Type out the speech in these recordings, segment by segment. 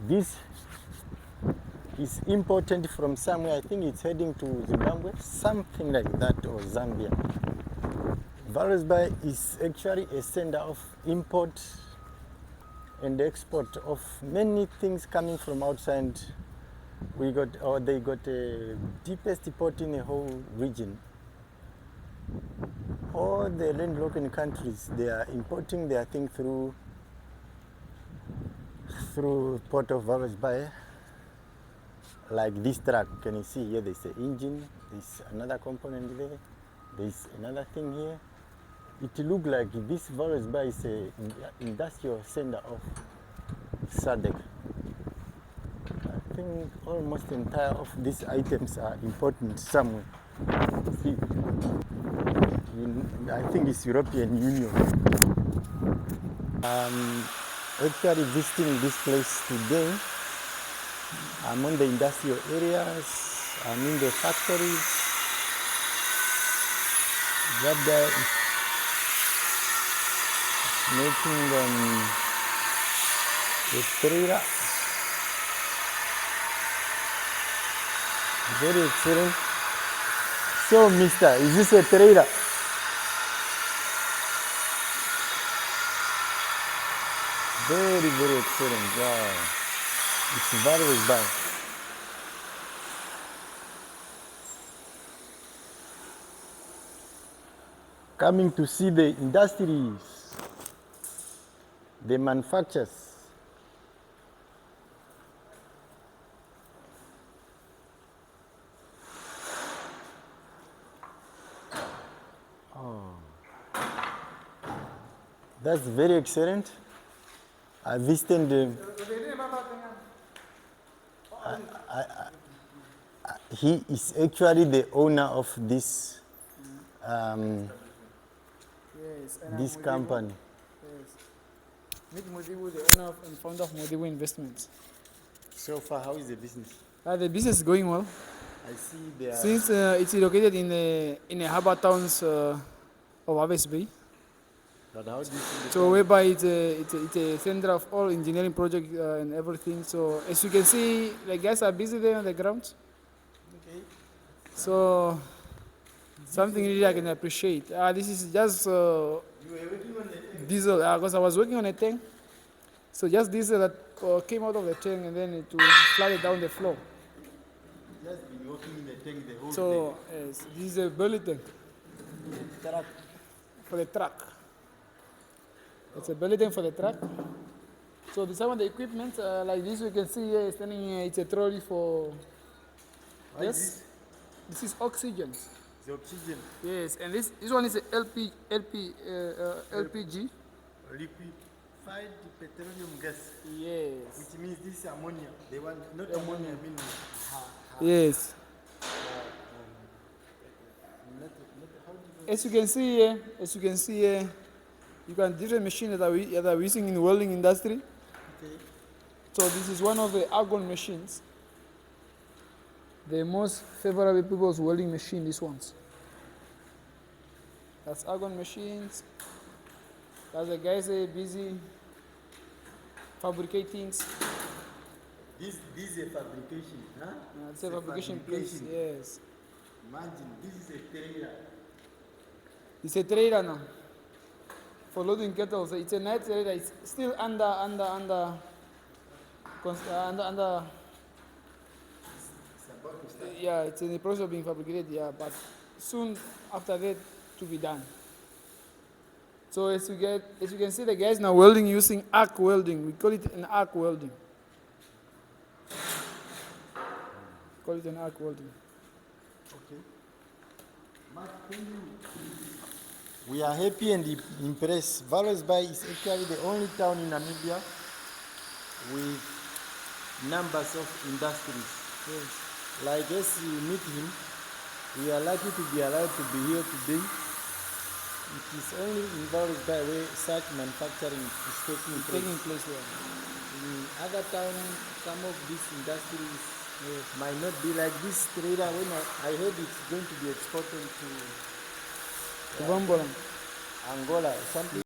This is imported from somewhere. I think it's heading to Zimbabwe, something like that, or Zambia. Walvisbay is actually a center of import and export of many things coming from outside. They got a deepest port in the whole region. All the landlocked countries, they are importing their thing through port of Walvisbay. Like this truck, can you see here? There's an engine. There's another component there. There's another thing here. It looks like this Walvisbay is an industrial center of SADC. I think almost entire of these items are important somewhere. See, I think it's European Union. Actually visiting this place today. I'm on the industrial areas. I'm in the factories. That guy is making a trailer. Very excellent. So, mister, is this a trailer? Very, very excellent. Wow. It's Walvisbay. Coming to see the industries, the manufacturers. That's very excellent. I visited the. He is actually the owner of this this company. Yes. Meet Modibu, the owner and founder of Modibu Investments. So far, how is the business? The business is going well. I see there. Since it's located in the harbour towns of Walvisbay. But how do you see the So whereby it's a center of all engineering projects and everything. So as you can see, the guys are busy there on the ground. Okay. So something really I can appreciate. This is just You were working on the tank? diesel, because I was working on a tank. So just diesel that came out of the tank and then it flooded down the floor. Just been working in the tank the whole So yes, this is a belly tank day. Truck. for the truck. It's a belly tank for the truck. So some of the equipment, like this, you can see here, standing here, it's a trolley for. What Yes, is this is oxygen. the oxygen? Yes, and this one is a LPG. Liquefied petroleum gas. Yes. Which means this is ammonia. They want not ammonia, I mean Yes. As you can see here, you can different machines that are using in the welding industry. Okay. So this is one of the argon machines. The most favorable people's welding machine, these ones. That's argon machines. That's the guys are busy fabricating. This is a fabrication, huh? It's a fabrication place, yes. Imagine this is a trailer. It's a trailer now. For loading cattle, so it's a night trailer. It's still under yeah, it's in the process of being fabricated, yeah, but soon after that to be done. So as you can see, the guys now welding using arc welding. We call it an arc welding. Call it an arc welding. Okay. Mark, we are happy and impressed. Walvisbay is actually the only town in Namibia with numbers of industries. Yes. Like as you meet him, we are lucky to be allowed to be here today. It is only in Walvisbay where such manufacturing is taking place. Here. In other towns, some of these industries might not be like this trailer. When I heard it's going to be exported to Angola or something.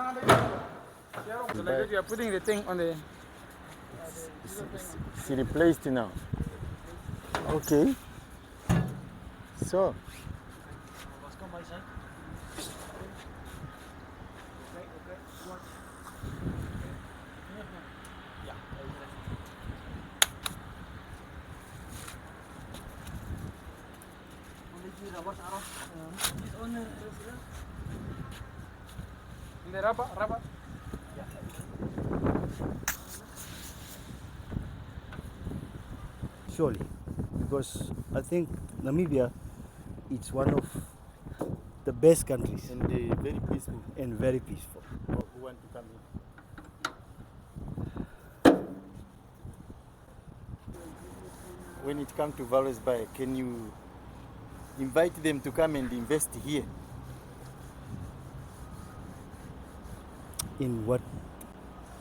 So like that you are putting the thing on the... It's replaced now. Okay. So, The rubber. Surely, because I think Namibia it's one of the best countries and very peaceful. and very peaceful. Who want to come in? When it comes to Walvisbay, can you invite them to come and invest here? In what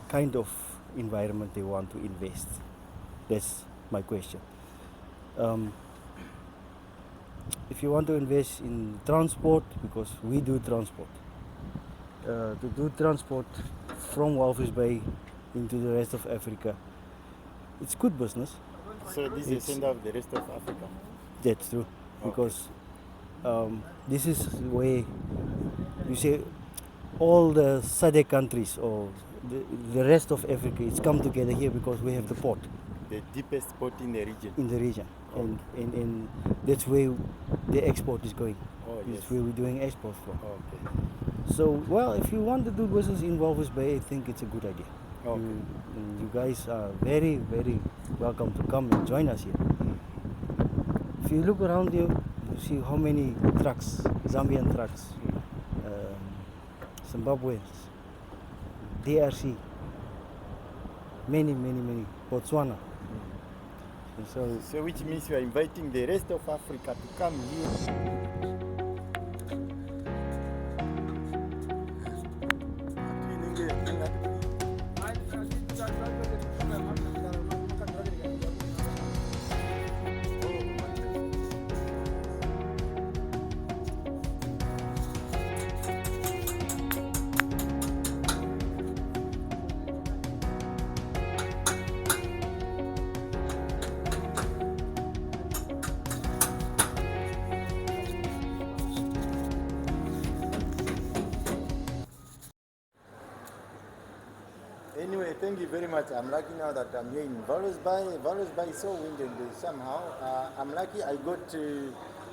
kind of environment they want to invest? That's my question. If you want to invest in transport, because we do transport, to do transport from Walvisbay into the rest of Africa, it's good business. So this is the center of the rest of Africa. That's true, because this is where you say all the SADC countries or the rest of Africa, it's come together here because we have the port The deepest port in the region. in the region, and that's where the export is going. Oh, It's yes. where we're doing exports from. Okay. So, well, if you want to do business in Walvisbay, I think it's a good idea. Okay. You guys are very, very welcome to come and join us here. If you look around you, you see how many trucks, Zambian trucks, Zimbabweans, DRC, many, Botswana. And So which means you are inviting the rest of Africa to come here. Anyway, thank you very much. I'm lucky now that I'm here in Walvisbay. Walvisbay is so windy somehow. I'm lucky I got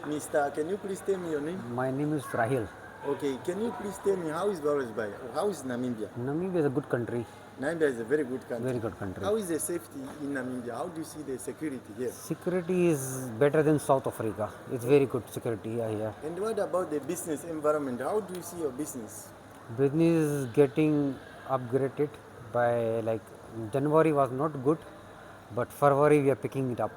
Mr. Can you please tell me your name? My name is Rahil. Okay, can you please tell me how is Walvisbay? How is Namibia? Namibia is a good country, Namibia is a very good country. very good country. How is the safety in Namibia? How do you see the security here? Security is better than South Africa. It's very good security here. And what about the business environment? How do you see your business? Business is getting upgraded by like January was not good, but February we are picking it up.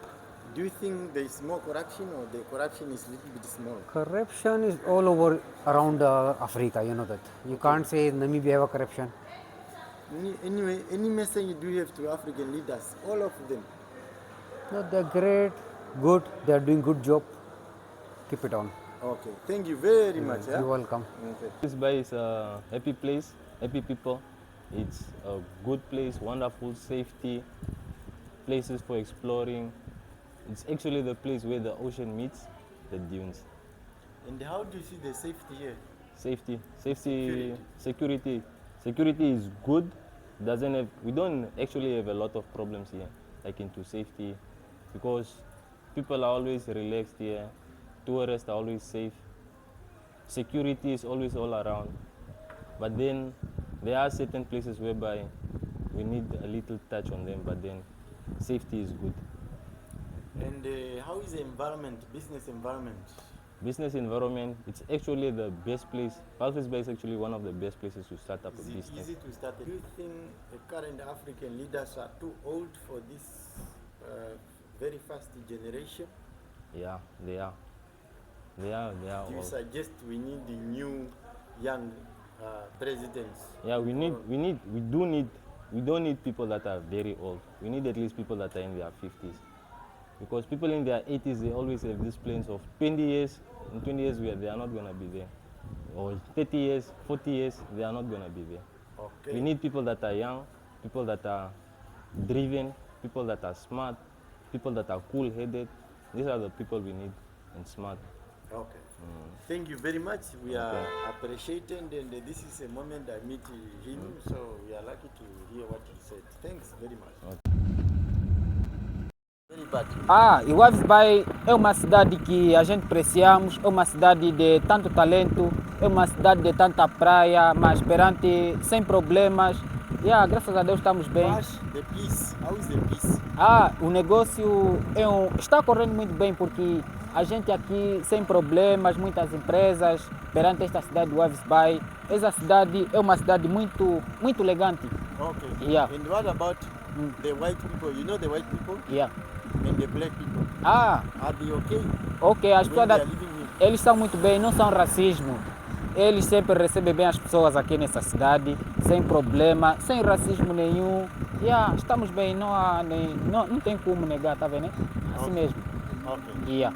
Do you think there is more corruption or the corruption is a little bit small? Corruption is all over around Africa, you know that. You can't say Namibia have a corruption. Anyway, any message do you have to African leaders? All of them. No, they're great, good, they're doing good job. Keep it on. Okay, thank you very much. Yeah? You're welcome. Okay. Walvisbay is a happy place, happy people. It's a good place, wonderful safety, places for exploring. It's actually the place where the ocean meets the dunes. And how do you see the safety here? Safety, security is good. We don't actually have a lot of problems here, like into safety, because people are always relaxed here. Tourists are always safe. Security is always all around. But then there are certain places whereby we need a little touch on them, but then safety is good. And how is the environment, business environment? Business environment, it's actually the best place. Walvisbay is actually one of the best places to start up a Is it business. easy to start? Do you think the current African leaders are too old for this very fast generation? Yeah, they are. They are Do you all. suggest we need the new young presidents? Yeah, we don't need people that are very old. We need at least people that are in their 50s. Because people in their 80s, they always have these plans of 20 years. In 20 years, they are not going to be there. or 30 years, 40 years, they are not going to be there. Okay. We need people that are young, people that are driven, people that are smart, people that are cool-headed. These are the people we need, and smart. Okay. Thank you very much. We are appreciated, and this is a moment I meet him, so we are lucky to hear what he said. Thanks very much. Very bad. E Walvisbay é uma cidade que a gente apreciamos, é uma cidade de tanto talento, é uma cidade de tanta praia, mas sem problemas. Graças a Deus estamos bem. But the peace, how is the peace? O negócio está correndo muito bem porque a gente aqui sem problemas, muitas empresas perante esta cidade de Walvisbay. Essa cidade é uma cidade muito elegante. Okay. Yeah. And what about the white people? You know the white people? Yeah. And the black people? Are they okay? Ok, as When pessoas they are living here? eles estão muito bem, não são racismo. Eles sempre recebem bem as pessoas aqui nessa cidade, sem problema, sem racismo nenhum. Estamos bem, não tem como negar, tá vendo? Assim mesmo. Ok.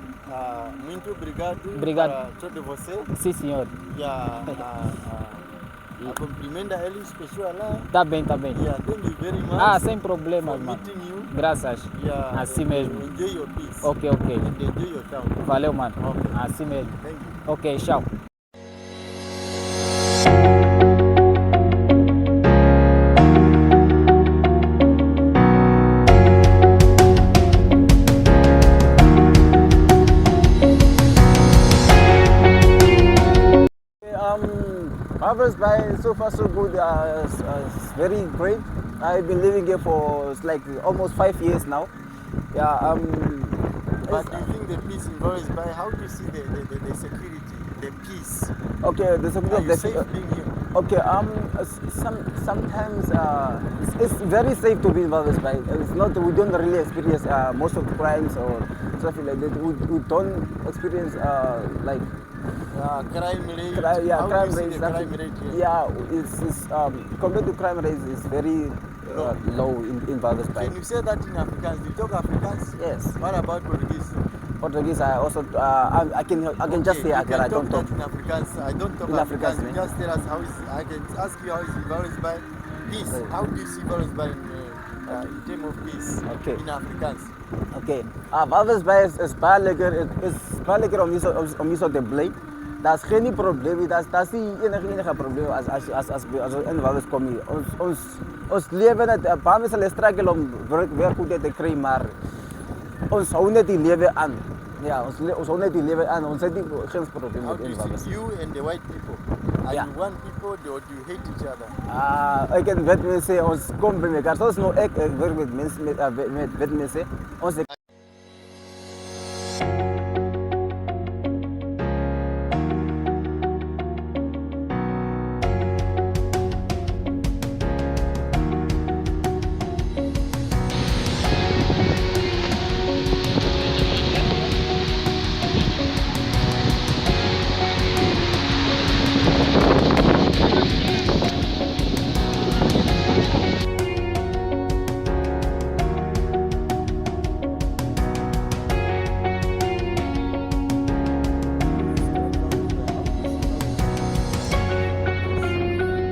Muito obrigado. Obrigado. Para todos vocês. Sim, senhor. Cumprimenta eles, pessoal lá. Tá bem. Thank you very much. Sem problema, for mano. meeting you. Graças. Assim mesmo. Enjoy your peace. Ok. And enjoy your town. Valeu, mano. Ok. Assim mesmo. Thank you. Ok, tchau. Walvisbay, so far so good. It's very great. I've been living here for like almost 5 years now. But do you think the peace in Walvisbay, how do you see the security, the peace? Okay, the security Are of you the safe being here? Okay, sometimes it's very safe to be in Walvisbay. It's not, we don't really experience most of the crimes or something like that. We don't experience like crime rate. crime do you rate. see the crime rate here? It's compared to crime rate, it's very low in Walvisbay. Can you say that in Afrikaans? Do you talk Afrikaans? Yes. What about Portuguese? Portuguese, I also I can just say you that can I don't talk. that in Afrikaans. I don't talk In Afrikaans. Afrikaans, You just tell us how is. I can ask you how is Walvisbay peace. Right. How do you see Walvisbay in terms of peace? Okay. In Afrikaans. Okay, Walvisbay is baie lekker om hier zo te blijven. Dat is geen probleem, dat is niet enige probleem als we in Walvis komen. Ons leven, een paar mensen struggelen om werk goed te krijgen, maar ons houden net die leven aan. Ja, ons houden net die leven aan, ons heeft geen probleem How met do in you Walvis. see you and the white people? Are Yeah. you one people or do you hate each other? Ik ken met mensen, ons komt bij elkaar. Zoals nou ik werk met mensen, met mensen.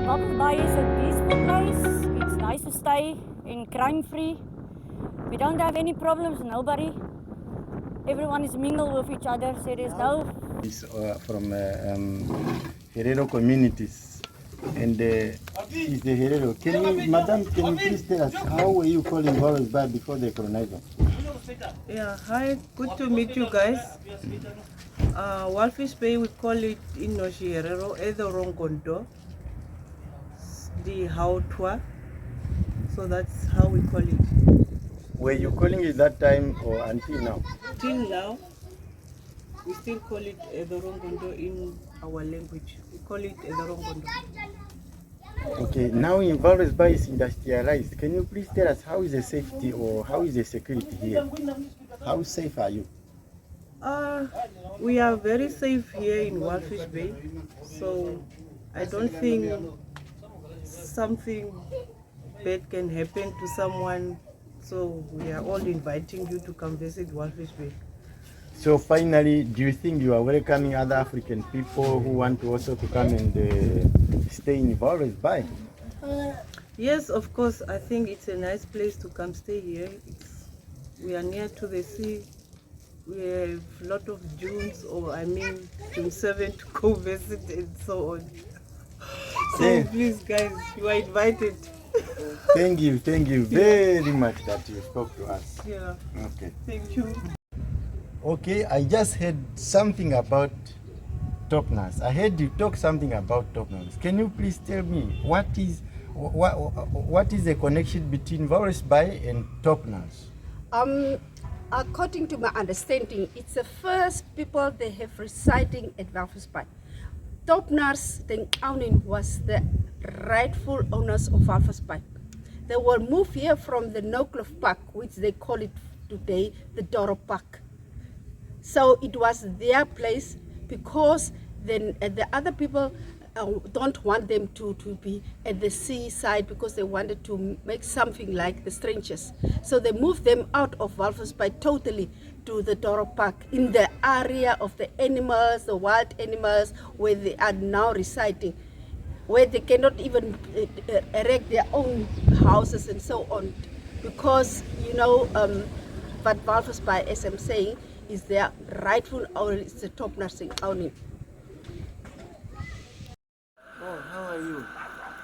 Walvisbay is a peaceful place. It's nice to stay and crime free. We don't have any problems, nobody. Everyone is mingled with each other, so there's no. Is from Herero communities, and is the Herero. Madam, can you please tell us how were you calling Walvisbay before the colonizer? Yeah, hi, good to meet you guys. Walvisbay, we call it Inoshi Herero, Edorongondo, the Hautwa. So that's how we call it. Were you calling it that time or until now? Till now, we still call it Edorongondo in our language. We call it Edorongondo. Okay, now in Walvisbay is industrialized. Can you please tell us how is the safety or how is the security here? How safe are you? We are very safe here in Walvisbay, so I don't think something bad can happen to someone. So we are all inviting you to come visit Walvisbay. So finally, do you think you are welcoming other African people who want to also to come and stay in Walvisbay? Yes, of course. I think it's a nice place to come stay here. We are near to the sea. We have a lot of Junes, or I mean June 7 to go visit and so on. So Yeah. please guys, you are invited. Thank you very much that you spoke to us. Yeah, Okay. thank you. Okay, I just heard something about Topnaar. I heard you talk something about Topnaar. Can you please tell me what is the connection between Walvisbay and Topnaar? According to my understanding, it's the first people they have residing at Walvisbay. Topnaar, the county, was the rightful owners of Walvisbay. They were moved here from the Nokloof Park, which they call it today the Doro Park. So it was their place because then the other people don't want them to be at the seaside because they wanted to make something like the strangers. So they moved them out of Walvisbay totally to the Doro Park in the area of the animals, the wild animals, where they are now residing, where they cannot even erect their own houses and so on, because but Walvisbay, as I'm saying, is their rightful owner, it's the Topnaar owning. Oh, how are you?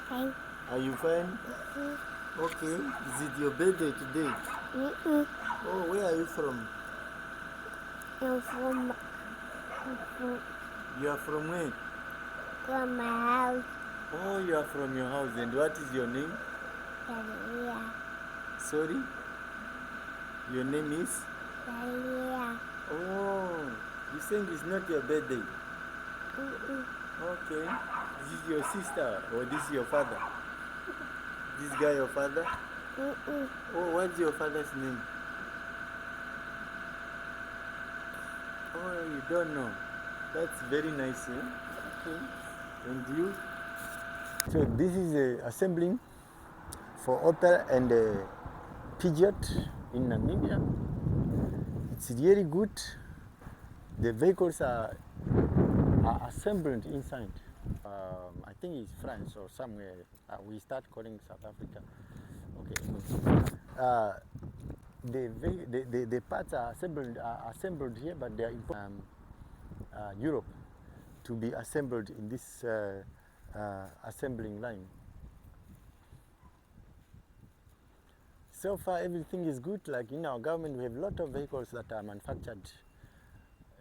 Fine. Are you fine? Okay. Is it your birthday today? Oh, where are you from? I'm from You are from where? my house. Oh, you are from your house. And what is your name? Dalia. Sorry? Your name is? Dalia. Oh, you think it's not your birthday? Okay. This is your sister or this is your father? This guy your father? Oh, what's your father's name? Oh, you don't know. That's very nice, eh? Okay. And you? So this is a assembling for Opel and Peugeot in Namibia. It's really good. The vehicles are assembled inside. I think it's France or somewhere. We start calling South Africa. Okay. The parts are assembled here, but they are in Europe to be assembled in this assembling line. So far, everything is good. Like in our government, we have a lot of vehicles that are manufactured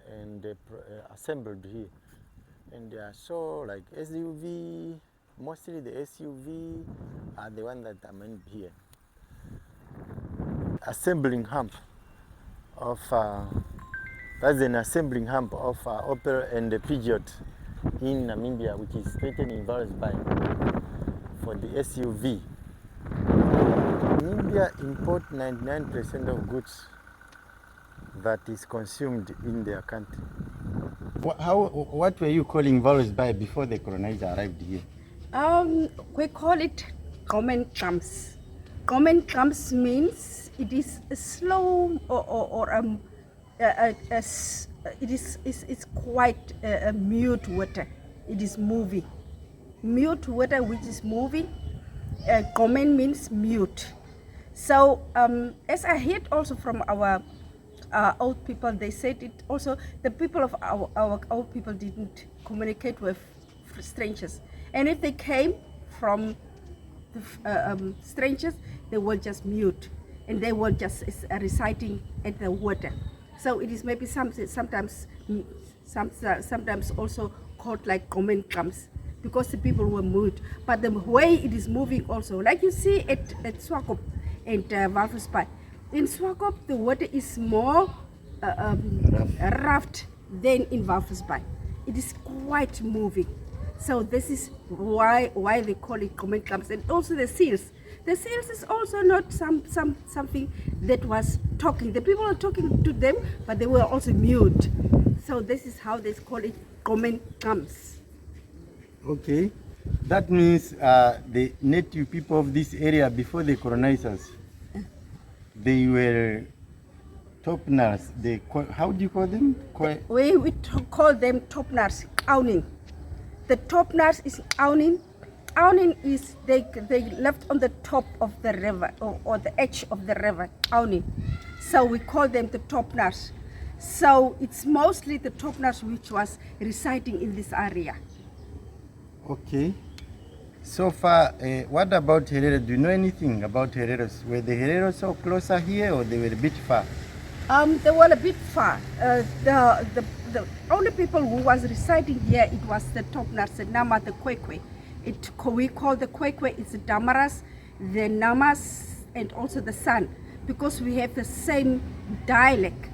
and assembled here. And they are so like SUV, mostly the SUV are the ones that are made here. Assembling hump of, that's an assembling hump of Opel and the Peugeot in Namibia, which is situated in Walvisbay for the SUV. Namibia import 99% of goods that is consumed in their country. What were you calling Walvisbay before the colonizer arrived here? We call it common trams. Common trams means it is a slow it's quite a mute water. It is moving. Mute water which is moving. Common means mute. So as I heard also from our old people, they said it also, the people of our old people didn't communicate with strangers. And if they came from the strangers, they were just mute. And they were just reciting at the water. So it is maybe sometimes also called like common drums, because the people were mute. But the way it is moving also, like you see at Swakop and Walvisbay. In Swakop, the water is more rough than in Walvisbay. It is quite moving. So this is why they call it common drums. And also the seals. The seals is also not something that was talking. The people were talking to them, but they were also mute. So this is how they call it common drums. Okay. That means the native people of this area before the colonizers, they were Topnaars. How do you call them? We call them Topnaars, Auning. The Topnaars is Auning. Auning is they left on the top of the river or the edge of the river, Auning. So we call them the Topnaars. So it's mostly the Topnaars which was residing in this area. Okay. So far, what about Herero? Do you know anything about Hereros? Were the Hereros so closer here or they were a bit far? They were a bit far. The only people who was residing here, it was the Topnaars, the Nama, the Kwekwe. We call the Kwekwe, it's the Damaras, the Namas, and also the San, because we have the same dialect.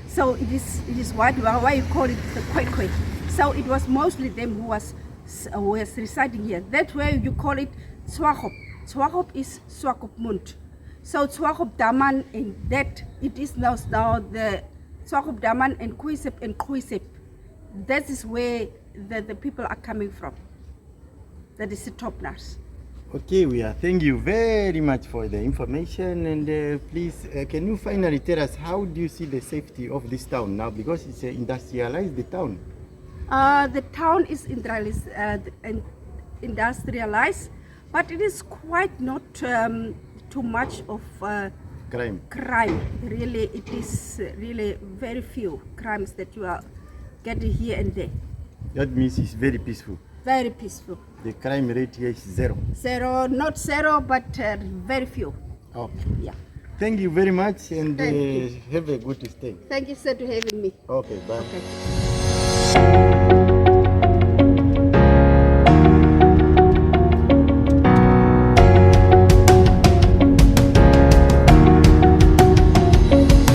So it is why you call it the Kwekwe. So it was mostly them who was residing here. That way you call it Swakop. Swakop is Swakop Mund. So Swakop Daman and that it is now the Swakop Daman and Kuisep. That is where the people are coming from. That is the Topnaars. Okay, we are thank you very much for the information, and please can you finally tell us how do you see the safety of this town now, because it's industrialized the town? The town is industrialized, but it is quite not too much of crime. Really, it is really very few crimes that you are getting here and there. That means it's very peaceful. Very peaceful. The crime rate here is zero. Zero, not zero, but very few. Okay. Yeah. Thank you very much, and have a good stay. Thank you, sir, to having me. Okay, bye. Okay.